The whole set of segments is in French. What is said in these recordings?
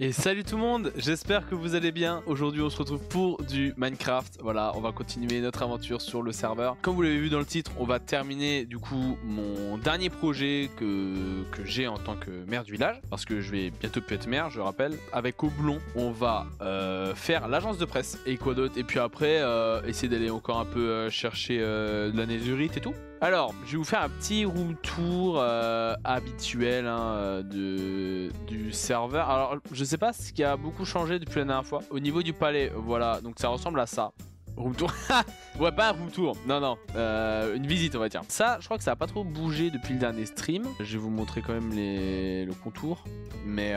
Et salut tout le monde, j'espère que vous allez bien. Aujourd'hui on se retrouve pour du Minecraft. Voilà, on va continuer notre aventure sur le serveur. Comme vous l'avez vu dans le titre, on va terminer du coup mon dernier projet que j'ai en tant que maire du village. Parce que je vais bientôt être maire, je rappelle. Avec Oblong, on va faire l'agence de presse et quoi d'autre. Et puis après, essayer d'aller encore un peu chercher de la netherite et tout. Alors, je vais vous faire un petit room tour habituel du serveur. Alors, je sais pas ce qui a beaucoup changé depuis la dernière fois. Au niveau du palais, voilà, donc ça ressemble à ça. Room tour. Ouais, pas un room tour, non, une visite on va dire. Ça, je crois que ça a pas trop bougé depuis le dernier stream. Je vais vous montrer quand même le contour. Mais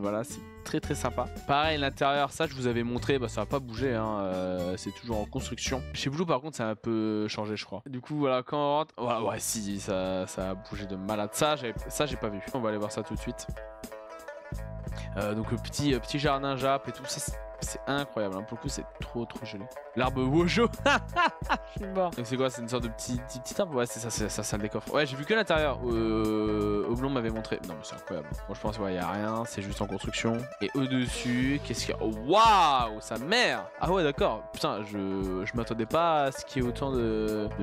voilà, c'est très sympa. Pareil, l'intérieur, ça je vous avais montré, bah ça va pas bouger, hein, c'est toujours en construction. Chez Blue par contre, ça a un peu changé, je crois. Du coup, voilà, quand on rentre, voilà, ouais, si, ça a bougé de malade. Ça, j'ai pas vu. On va aller voir ça tout de suite. Donc le petit jardin Jap et tout ça, c'est incroyable, hein. Pour le coup c'est trop joli. L'arbre Wojo. Je suis mort. Donc c'est quoi? C'est une sorte de petit arbre? Ouais, c'est ça, c'est un décoffre. Ouais, j'ai vu que l'intérieur. Oblong m'avait montré. Non mais c'est incroyable. Moi je pense ouais, y a rien, c'est juste en construction. Et au-dessus, qu'est-ce qu'il y a? Oh, waouh, sa mère. Ah ouais, d'accord. Putain, je m'attendais pas à ce qu'il y ait autant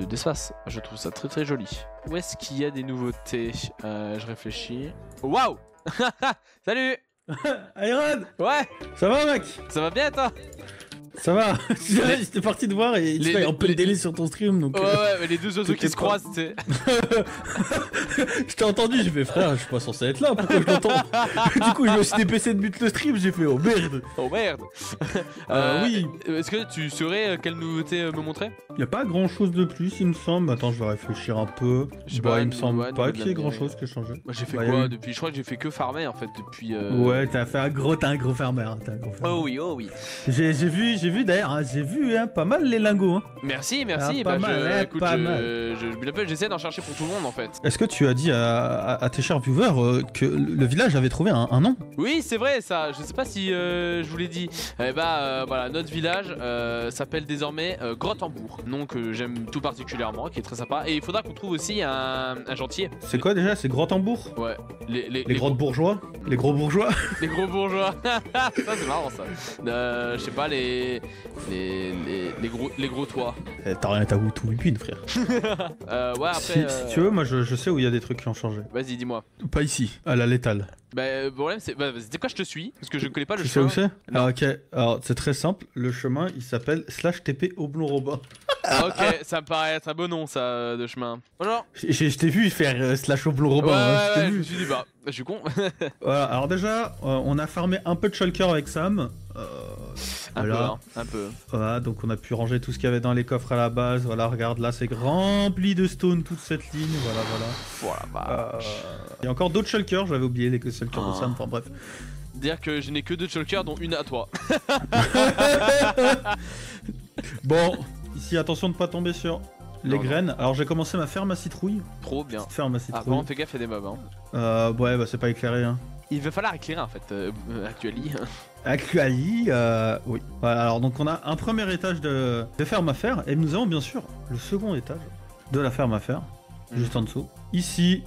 d'espace. Je trouve ça très joli. Où est-ce qu'il y a des nouveautés? Je réfléchis. Waouh. Salut. Iron! Ouais! Ça va mec? Ça va bien toi? Ça va. J'étais parti te voir et il fait un peu de délai sur ton stream donc... Ouais, mais les deux oiseaux qui se croisent, tu sais. Je t'ai entendu, j'ai fait frère, je suis pas censé être là, pourquoi je l'entends? Du coup je me suis dépêché de buter le stream, j'ai fait oh merde. Oh merde. Oui. Est-ce que tu saurais quelle nouveauté me montrer? Y'a pas grand chose de plus il me semble, attends je vais réfléchir un peu. Bah, il me semble pas qu'il y ait grand chose qui a changé. Moi j'ai fait quoi depuis? Je crois que j'ai fait que farmer en fait depuis... Ouais, t'as un gros farmer, hein, Oh oui. J'ai vu d'ailleurs, hein, j'ai vu hein, pas mal les lingots. Hein. Merci. Pas mal, Écoute, pas mal. J'essaie d'en chercher pour tout le monde en fait. Est-ce que tu as dit à tes chers viewers que le village avait trouvé un nom? Oui, c'est vrai ça. Je sais pas si je vous l'ai dit. Eh bah voilà, notre village s'appelle désormais Grottembourg. Nom que j'aime tout particulièrement, qui est très sympa. Et il faudra qu'on trouve aussi un gentil. C'est quoi déjà? C'est Grottembourg? Ouais. Les grottes bourgeois? Les gros bourgeois? Les gros bourgeois. Ça c'est marrant ça. Je sais pas, les gros toits. T'as rien à tout whippine frère. Ouais après... Si tu veux, moi je sais où il y a des trucs qui ont changé. Vas-y, dis-moi. Pas ici, à la létale. Bah le problème c'est... Bah, c'est quoi je te suis? Parce que je connais pas le tu chemin. Tu sais où c'est? Alors ok, alors c'est très simple, le chemin il s'appelle /TP Oblong Robin. Ok, ça me paraît être un bon nom ça de chemin. Bonjour. Je t'ai vu faire /Oblong Robin. Ouais, je me suis dit bah, je suis con. Voilà, alors déjà, on a farmé un peu de shulker avec Sam. Un peu. Voilà, donc on a pu ranger tout ce qu'il y avait dans les coffres à la base. Voilà, regarde là, c'est rempli de stone toute cette ligne. Voilà. Bah. Il y a encore d'autres shulkers, j'avais oublié les shulkers de Sam, enfin bref. Dire que je n'ai que 2 shulkers dont une à toi. Bon, ici attention de ne pas tomber sur les graines. Alors j'ai commencé ma ferme à citrouille. Trop bien. Ferme à citrouille. Ah bon, fais gaffe, il y a des mobs hein. Ouais, bah c'est pas éclairé hein. Il va falloir éclairer en fait, actually. Oui. Voilà, alors donc on a un premier étage de ferme à faire et nous avons bien sûr le second étage de la ferme à faire, juste en dessous. Ici,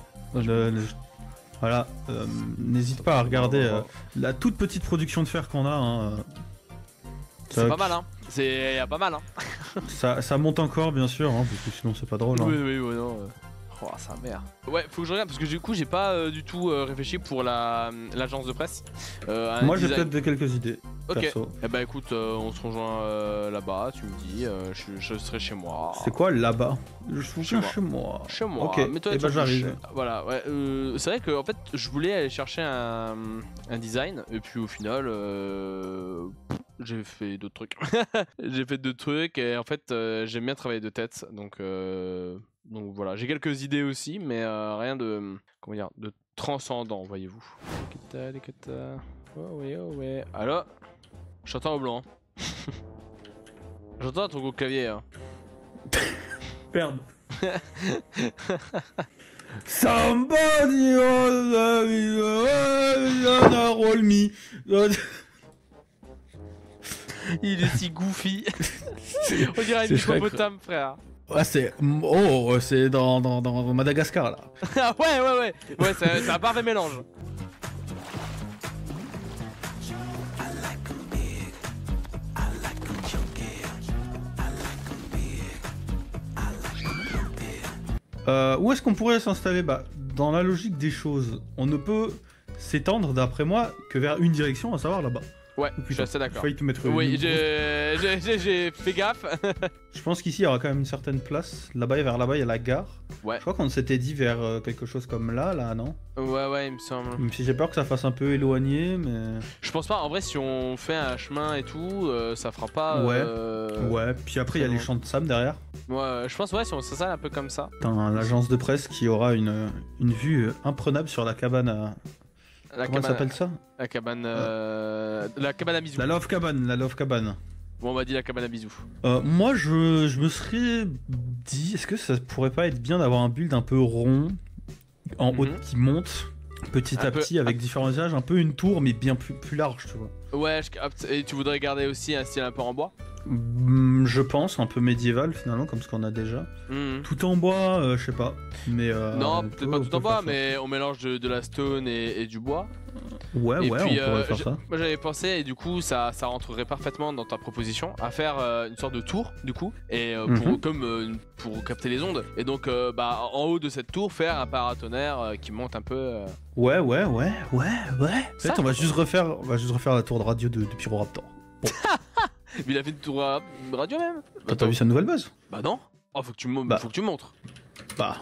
voilà, n'hésite pas à regarder la toute petite production de fer qu'on a. Hein. C'est pas mal hein. Il y a pas mal hein. ça monte encore bien sûr, hein, parce que sinon c'est pas drôle. Hein. Oui, non. Oh, sa mère. Ouais, faut que je regarde parce que du coup, j'ai pas du tout réfléchi pour l'agence de presse. Moi, j'ai peut-être quelques idées. Ok. Perso. Eh bah écoute, on se rejoint là-bas. Tu me dis, je serai chez moi. C'est quoi là-bas? Je suis chez moi. Chez moi. Ok. Et bah j'arrive. Voilà. Ouais. C'est vrai que en fait, je voulais aller chercher un design et puis au final, j'ai fait d'autres trucs. J'ai fait d'autres trucs et en fait, j'aime bien travailler de tête, donc voilà, j'ai quelques idées aussi, mais rien de, comment dire, de transcendant, voyez-vous. Oh ouais. Alors, j'entends au blanc. J'entends ton gros clavier. Hein. Merde. Somebody roll me. Il est si goofy. On dirait une hippopotame, frère. Ouais, c'est dans Madagascar là. Ah ouais, c'est un parfait mélange. Où est-ce qu'on pourrait s'installer? Bah, dans la logique des choses, on ne peut s'étendre, d'après moi, que vers une direction, à savoir là-bas. Ouais, Oh, je suis assez d'accord. J'ai failli te mettre Oui, une- j'ai fait gaffe. Je pense qu'ici, il y aura quand même une certaine place. Là-bas et vers là-bas, il y a la gare. Ouais. Je crois qu'on s'était dit vers quelque chose comme là, non? Ouais, il me semble. Même si j'ai peur que ça fasse un peu éloigné, mais... Je pense pas, en vrai, si on fait un chemin et tout, ça fera pas. Ouais. Ouais, puis après, il y a les champs de sable derrière. Ouais, je pense, ouais, si on s'installe un peu comme ça. T'as l'agence de presse qui aura une vue imprenable sur la cabane à... Comment s'appelle ça? La cabane à bisous. La Love Cabane. Bon, on m'a dit la cabane à bisous. Moi, je me serais dit, est-ce que ça pourrait pas être bien d'avoir un build un peu rond, en haut qui monte, petit à petit, avec différents usages, un peu une tour, mais bien plus large, tu vois. Ouais, je capte. Et tu voudrais garder aussi un style un peu en bois? Je pense, un peu médiéval finalement, comme ce qu'on a déjà. Tout en bois, je sais pas. Mais, non, peut-être pas tout en bois, mais on mélange de la stone et du bois. Ouais, et ouais, puis, on pourrait faire ça. Moi j'avais pensé, et du coup ça rentrerait parfaitement dans ta proposition, à faire une sorte de tour, du coup, et pour capter les ondes. Et donc, en haut de cette tour, faire un paratonnerre qui monte un peu. Ouais. Peut-être on va juste refaire la tour de radio de Pyroraptor. Bon. Mais il a fait une tour radio même. T'as vu sa nouvelle base? Bah non. Oh, faut que tu me montres. Bah,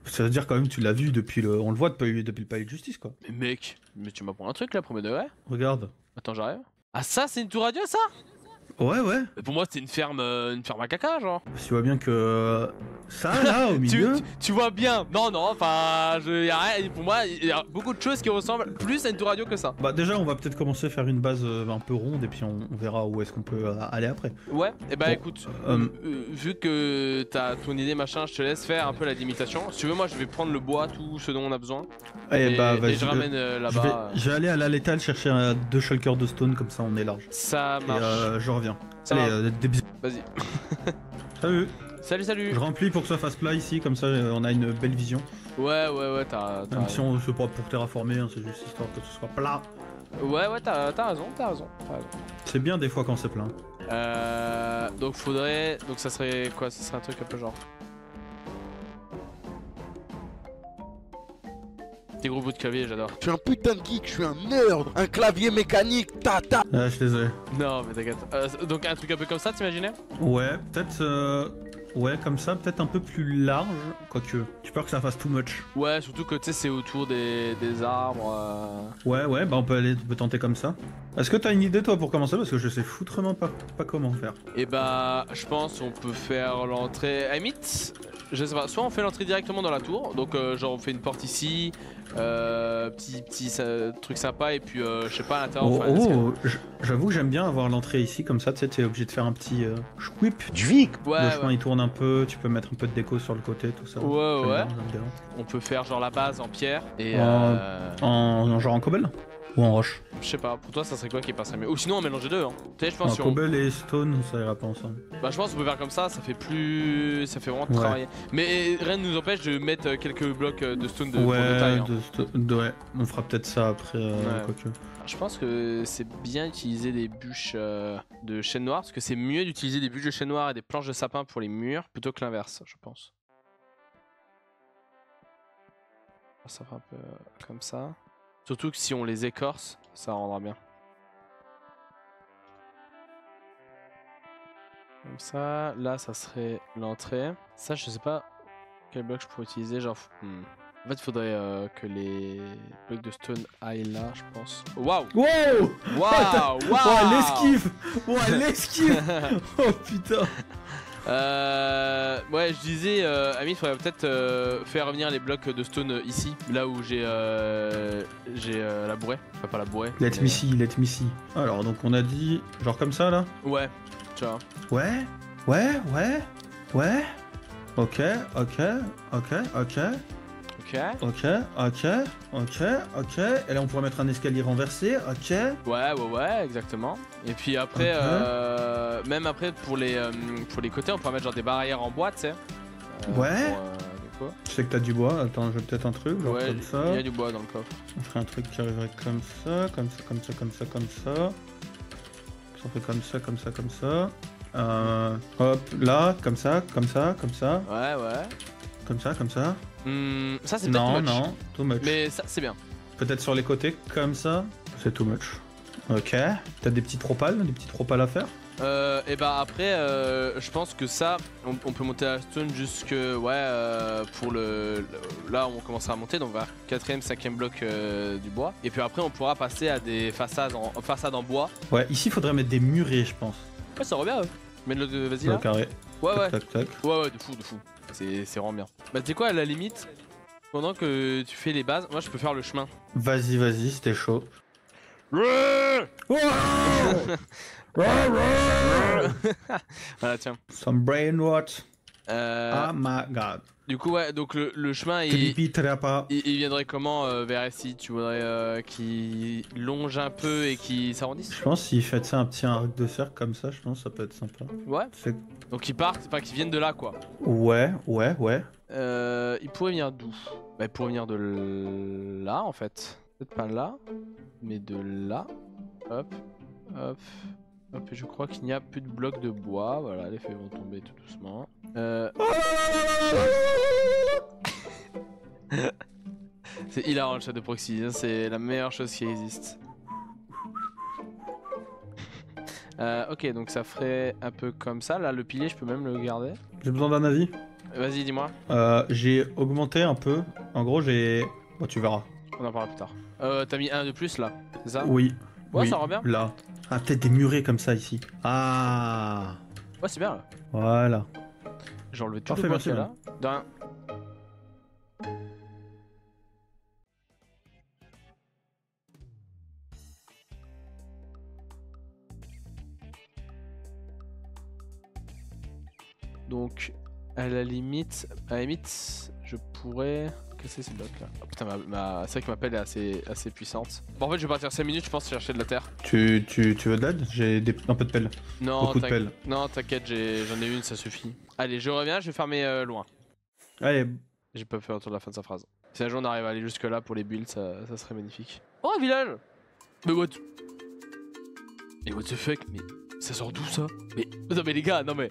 ça veut dire quand même tu l'as vu depuis on le voit depuis le palais de justice, quoi. Mais mec, tu m'apprends un truc là, premier degré. Regarde. Attends, j'arrive. Ah, ça c'est une tour radio, ça? Ouais. Pour moi c'était une ferme à caca, genre. Tu vois bien que ça là au milieu. tu vois bien. Non, enfin, y a rien. Pour moi, il y a beaucoup de choses qui ressemblent plus à une tour radio que ça. Bah déjà, on va peut-être commencer à faire une base un peu ronde et puis on verra où est-ce qu'on peut aller après. Ouais. Et bah écoute, vu que t'as ton idée machin, je te laisse faire un peu la délimitation. Si tu veux, moi je vais prendre le bois, tout ce dont on a besoin. Et je ramène là-bas. Je vais aller à la létale chercher 2 shulkers de stone, comme ça on est large. Ça marche. Et je reviens. Allez, des bisous. Vas-y. Salut. Salut. Je remplis pour que ça fasse plat ici, comme ça on a une belle vision. Ouais, t'as Même si on c'est pas pour terraformer, hein, c'est juste histoire que ce soit plat. Ouais, t'as raison. C'est bien des fois quand c'est plein. Donc ça serait quoi? Ça serait un truc un peu genre. Des gros bouts de clavier, j'adore. Je suis un putain de geek, je suis un nerd, un clavier mécanique, tata. Ah, je suis désolé. Non, mais t'inquiète. Donc un truc un peu comme ça, t'imaginais? Ouais, peut-être. Ouais, comme ça, peut-être un peu plus large. Quoique, j'ai peur que ça fasse too much. Ouais, surtout que tu sais, c'est autour des arbres. Ouais, bah on peut tenter comme ça. Est-ce que t'as une idée toi pour commencer? Parce que je sais foutrement pas comment faire. Et bah, je pense on peut faire l'entrée. À limite, je sais pas, soit on fait l'entrée directement dans la tour, donc genre on fait une porte ici, petit truc sympa, et puis je sais pas à l'intérieur. J'avoue que j'aime bien avoir l'entrée ici, comme ça, tu sais, t'es obligé de faire un petit whip. Ouais, le chemin il tourne un peu, tu peux mettre un peu de déco sur le côté, tout ça. Ouais. J'aime bien. On peut faire genre la base en pierre et genre en cobble ou en roche? Je sais pas, pour toi ça serait quoi qui passerait mieux? Ou sinon on mélange les deux, hein. Tu sais, je pense cobble et stone, ça ira pas ensemble. Bah je pense qu'on peut faire comme ça fait vraiment travailler. Mais rien ne nous empêche de mettre quelques blocs de stone de taille. Hein. Ouais, on fera peut-être ça après, quoique. Je pense que c'est bien d'utiliser des bûches de chêne noir, parce que c'est mieux d'utiliser des bûches de chêne noir et des planches de sapin pour les murs, plutôt que l'inverse, je pense. Ça fera un peu comme ça. Surtout que si on les écorce, ça rendra bien. Comme ça, là ça serait l'entrée. Ça je sais pas quel bloc je pourrais utiliser, genre... En fait il faudrait que les blocs de stone aillent là, je pense. Waouh! Waouh! L'esquive Oh putain. Ouais, je disais, Ami, il faudrait peut-être faire revenir les blocs de stone ici, là où j'ai la bourrée. Enfin, pas la bourrée. Let me see. Alors, donc on a dit, genre comme ça là? Ouais, tu vois. Ouais. Ok. Et là on pourrait mettre un escalier renversé, ok. Ouais, exactement. Et puis après, même après pour les côtés, on pourrait mettre genre des barrières en bois, tu sais. Ouais. Je sais que t'as du bois, attends, je veux peut-être un truc, genre comme ça. Il y a du bois dans le coffre. On ferait un truc qui arriverait comme ça. On fait comme ça. Hop, là, comme ça. Ouais. Comme ça, comme ça. Ça c'est peut-être Non, too much. non, too much. Mais ça c'est bien. Peut-être sur les côtés, comme ça. C'est too much. Ok. T'as des petites propales à faire? Et bah après, je pense que ça, on peut monter la stone jusque pour là on commencera à monter, donc vers 4ème, 5ème bloc du bois. Et puis après on pourra passer à des façades en bois. Ouais, ici faudrait mettre des murets, je pense. Ouais, ça revient. Mets-le, vas-y Au là. carré. Ouais, ouais. Tac, tac. Ouais, de fou. C'est vraiment bien. Bah tu sais quoi, à la limite, pendant que tu fais les bases, moi je peux faire le chemin. Vas-y, c'était chaud. Voilà, tiens. Some brain rot. Euh, Oh my god. Du coup, ouais, donc le chemin Trippy trappa. il viendrait comment vers ici? Tu voudrais qu'il longe un peu et qu'il s'arrondisse? Je pense s'il fait ça un petit arc de cercle comme ça, je pense que ça peut être sympa. Ouais. C'est- Donc il part, c'est pas qu'ils viennent de là quoi. Ouais. Il pourrait venir d'où? Bah il pourrait venir de là en fait. Peut-être pas là, mais de là. Hop. Et je crois qu'il n'y a plus de blocs de bois. Voilà, les feuilles vont tomber tout doucement. C'est hilarant le chat de proxy, hein, c'est la meilleure chose qui existe. Ok, donc ça ferait un peu comme ça. Là, le pilier, je peux même le garder. J'ai besoin d'un avis. Vas-y, dis-moi. J'ai augmenté un peu. En gros, j'ai. Oh, tu verras. On en parlera plus tard. T'as mis un de plus là, c'est ça? Oui. Ouais, oui. ça rend bien. Là. Ah, peut-être des murets comme ça ici. Ah. Ouais, c'est bien là. Voilà. J'ai enlevé tout Parfait, le bois merci, qu'il y a là. De rien. Donc, à la limite, je pourrais casser ces blocs là. Oh, putain, c'est vrai que ma pelle est assez puissante. Bon, en fait, je vais partir 5 minutes, je pense, chercher de la terre. Tu veux de l'aide? J'ai un peu de pelle. Non, Beaucoup de pelle. non, t'inquiète, j'en ai une, ça suffit. Allez, je reviens, je vais fermer loin. Allez. J'ai pas fait autour de la fin de sa phrase. Si un jour on arrive à aller jusque là pour les builds, ça serait magnifique. Oh, un village! Mais what? Mais what the fuck? Mais ça sort d'où ça? Mais non mais les gars, non mais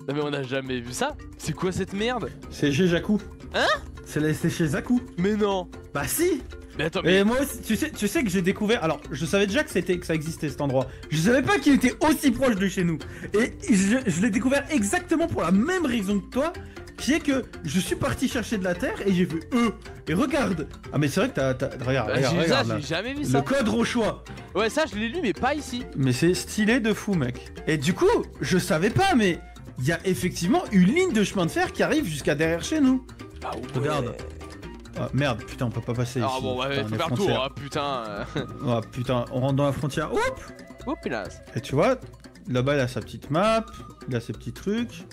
on a jamais vu ça. C'est quoi cette merde? C'est chez Jakku. Hein? C'est chez Zaku. Mais non. Bah si. Mais attends, mais Et moi aussi, tu sais que j'ai découvert. Alors, je savais déjà que ça existait cet endroit. Je savais pas qu'il était aussi proche de chez nous. Et je l'ai découvert exactement pour la même raison que toi, qui est que je suis parti chercher de la terre et j'ai vu eux. Et regarde. Ah mais c'est vrai que regarde, j'ai vu ça, regarde là. j'ai jamais vu Le ça. code Rochois. Ouais, ça je l'ai lu, mais pas ici. Mais c'est stylé de fou, mec. Et du coup, je savais pas, mais il y a effectivement une ligne de chemin de fer qui arrive jusqu'à derrière chez nous. Ah ouais. Regarde. Ah, merde, putain, on peut pas passer ici. Ah bon, ouais, Putain, faut les faire le tour, frontières. hein, putain. Ah putain, on rentre dans la frontière. Oup. Oh punaise. Et tu vois, là-bas il a sa petite map, il a ses petits trucs.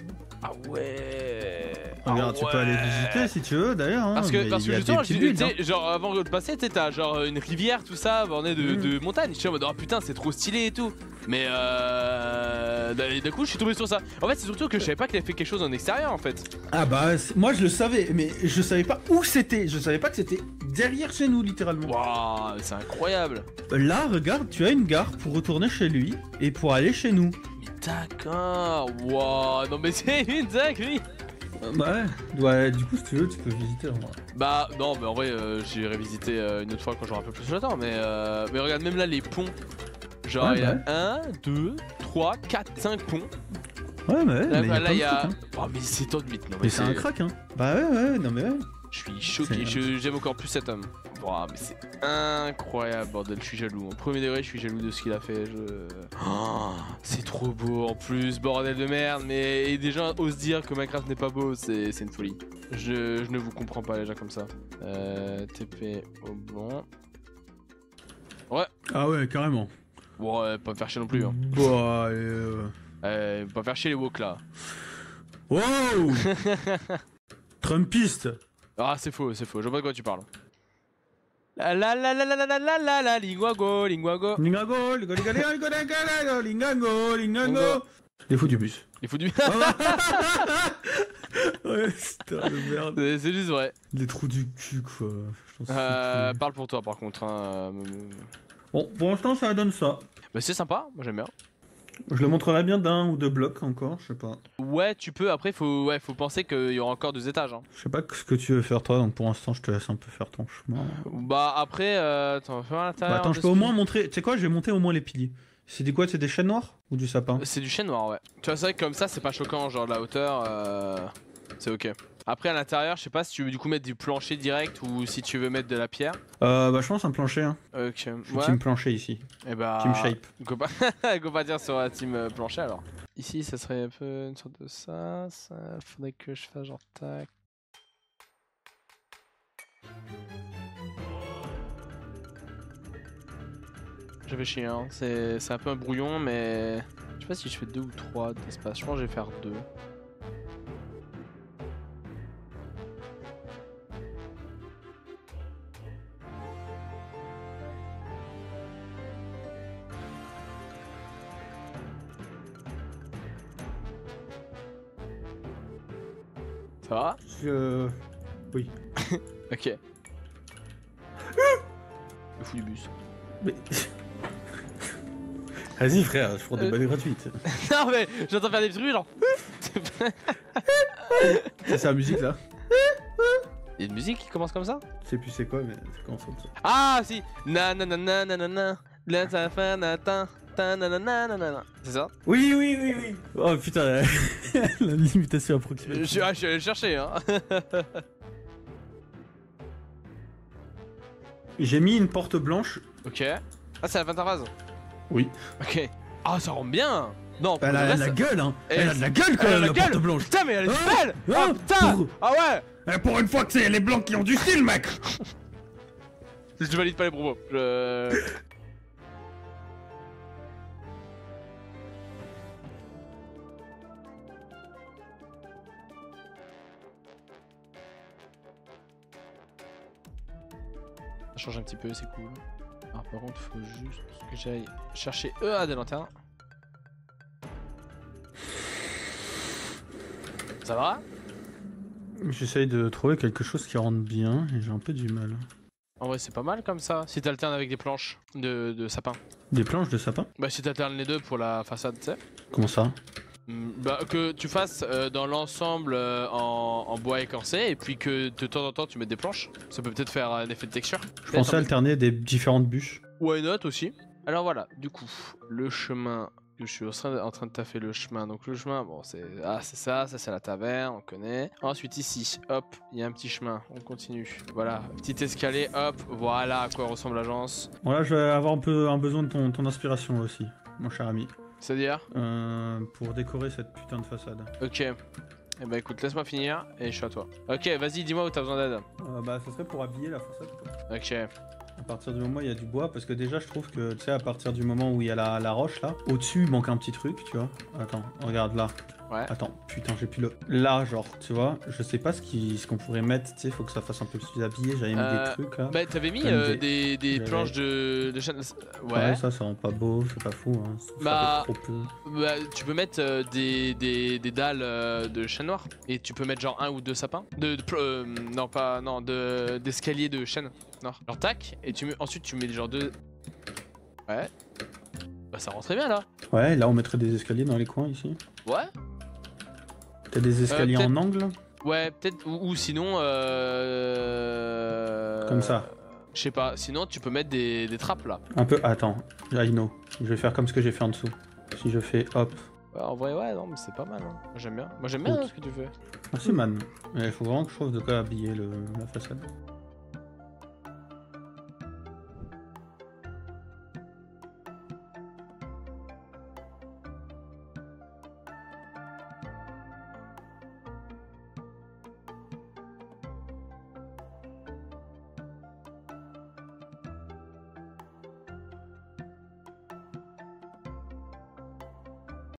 Ah ouais. Regarde, tu peux aller visiter si tu veux d'ailleurs. Hein, Parce mais que il y a justement, des petites tu villes, sais, genre avant de passer, tu sais, t'as genre une rivière, tout ça, borné de montagnes. Je suis en mode, oh putain, c'est trop stylé et tout. Mais d'un coup, je suis tombé sur ça. En fait, c'est surtout que je savais pas qu'il avait fait quelque chose en extérieur en fait. Ah bah, moi je le savais, mais je savais pas où c'était. Je savais pas que c'était derrière chez nous littéralement. Waouh, c'est incroyable. Là, regarde, tu as une gare pour retourner chez lui et pour aller chez nous. Mais d'accord. Waouh, non mais c'est une dinguerie. Ouais, du coup, si tu veux, tu peux visiter en vrai. Bah non, mais en vrai, j'irai visiter une autre fois quand j'aurai un peu plus le temps. Mais regarde, même là, les ponts. Genre, Ouais, il y a 1, 2, 3, 4, 5 ponts. Ouais, mais Là, il y a là, plein il de y a. trucs, hein. Oh, mais c'est tant de mythes. Non, Mais c'est un crack, hein. Bah ouais, non mais ouais. Je suis choqué, j'aime encore plus cet homme. Wow, mais c'est incroyable, bordel, je suis jaloux. En premier degré, je suis jaloux de ce qu'il a fait. Oh, c'est trop beau en plus, bordel de merde. Mais et des gens osent dire que Minecraft n'est pas beau, c'est une folie. Je ne vous comprends pas, les gens comme ça. TP au bon. Ouais. Ah ouais, carrément. Bon, pas me faire chier non plus. Hein. Bah, Pas faire chier les woke là. wow. Trumpiste. Ah, c'est faux, je vois pas de quoi tu parles. La, linguago. Lingago, lingango. Les fous du bus. Il faut du. Ouais, putain de merde. C'est juste vrai. Les trous du cul, quoi. Parle pour toi par contre. Hein. Bon, pour l'instant, ça donne ça. Bah, c'est sympa, moi j'aime bien. Je le montrerai bien d'un ou deux blocs encore, je sais pas. Ouais, tu peux. Après, faut penser qu'il y aura encore 2 étages. Hein. Je sais pas ce que tu veux faire toi, donc pour l'instant je te laisse un peu faire ton chemin. Bah après, attends, fais à l'intérieur. Bah, attends, je peux au moins montrer. Tu sais quoi, je vais monter au moins les piliers. C'est des quoi? C'est des chênes noirs ou du sapin? C'est du chêne noir, ouais. Tu vois, c'est vrai que comme ça, c'est pas choquant, genre la hauteur, c'est ok. Après, à l'intérieur, je sais pas si tu veux du coup mettre du plancher direct ou si tu veux mettre de la pierre. Bah je pense un plancher. Hein. Ok, Je suis ouais. team plancher ici. Et bah. Team shape. Go pas dire sur la team plancher alors. Ici, ça serait un peu une sorte de ça. Faudrait que je fasse genre tac. J'avais chier, hein. C'est un peu un brouillon, mais je sais pas si je fais 2 ou 3 d'espace. Je pense que je vais faire 2. Ça va? Oui. Ok. Le fou du bus. Mais... Vas-y frère, je prends des balles gratuites. Non mais j'entends faire des bruits genre. C'est la musique là. Il y a une musique qui commence comme ça? Je sais plus c'est quoi, mais ça commence comme ça. Ah si. Nananana. Let's have fun, c'est ça? Oui. Oh putain, la limitation approximative. Je suis allé le chercher, hein. J'ai mis une porte blanche. Ok. Ah, c'est la fin d'interphase? Oui. Ok. Ah, ça rend bien. Non, pour Elle le a reste, la gueule, hein. Et- Elle a de la gueule quand elle a même, la la gueule. porte blanche. Putain, mais elle est Hein belle. Hein Ah putain. Pour- Ah ouais. Pour une fois que c'est les blancs qui ont du style, mec. Je valide pas les propos. Ça change un petit peu, c'est cool. Alors par contre, faut juste que j'aille chercher des lanternes. Ça va? J'essaye de trouver quelque chose qui rentre bien et j'ai un peu du mal. En vrai, c'est pas mal comme ça. Si t'alternes avec des planches de sapin. Des planches de sapin? Bah, si t'alternes les deux pour la façade, tu sais. Comment ça? Bah, que tu fasses dans l'ensemble en bois écorcé et puis que de temps en temps tu mettes des planches. Ça peut peut-être faire un effet de texture. Je pensais alterner des différentes bûches. Why not aussi. Alors voilà, du coup, le chemin. Je suis en train de taffer le chemin. Donc le chemin, bon, c'est ça c'est la taverne, on connaît. Ensuite ici, hop, il y a un petit chemin, on continue. Voilà, petit escalier, hop, voilà à quoi ressemble l'agence. Voilà, je vais avoir un besoin de ton inspiration aussi, mon cher ami. C'est-à-dire pour décorer cette putain de façade. Ok. Eh ben écoute, laisse-moi finir et je suis à toi. Ok, vas-y, dis-moi où t'as besoin d'aide. Bah, ça serait pour habiller la façade, quoi. Ok. À partir du moment où il y a du bois, parce que déjà je trouve que, tu sais, à partir du moment où il y a la roche là, au-dessus il manque un petit truc, tu vois. Attends, regarde là. Ouais. Attends, putain, j'ai plus le. Là, genre, tu vois, je sais pas ce qu'on pourrait mettre, tu sais, faut que ça fasse un peu plus habillé. J'avais mis des trucs là. Bah, t'avais mis Comme des planches de chaîne. Ouais, ça rend pas beau, c'est pas fou, hein. Bah, ça fait trop peu. Bah, tu peux mettre des dalles de chêne noir et tu peux mettre genre un ou deux sapins. Non, pas. Non, d'escalier de chêne noir. Genre tac, et ensuite tu mets genre deux. Ouais. Bah, ça rend très bien là. Ouais, là on mettrait des escaliers dans les coins ici. Ouais. T'as des escaliers en angle? Ouais, peut-être. Ou sinon. Comme ça. Je sais pas, sinon tu peux mettre des trappes là. Un peu. Attends, I know. Je vais faire comme ce que j'ai fait en dessous. Si je fais hop. Ouais, en vrai, ouais, non, mais c'est pas mal. Hein. Moi j'aime bien. Moi j'aime bien ce que tu fais. Merci man. Mais il faut vraiment que je trouve de quoi habiller la façade.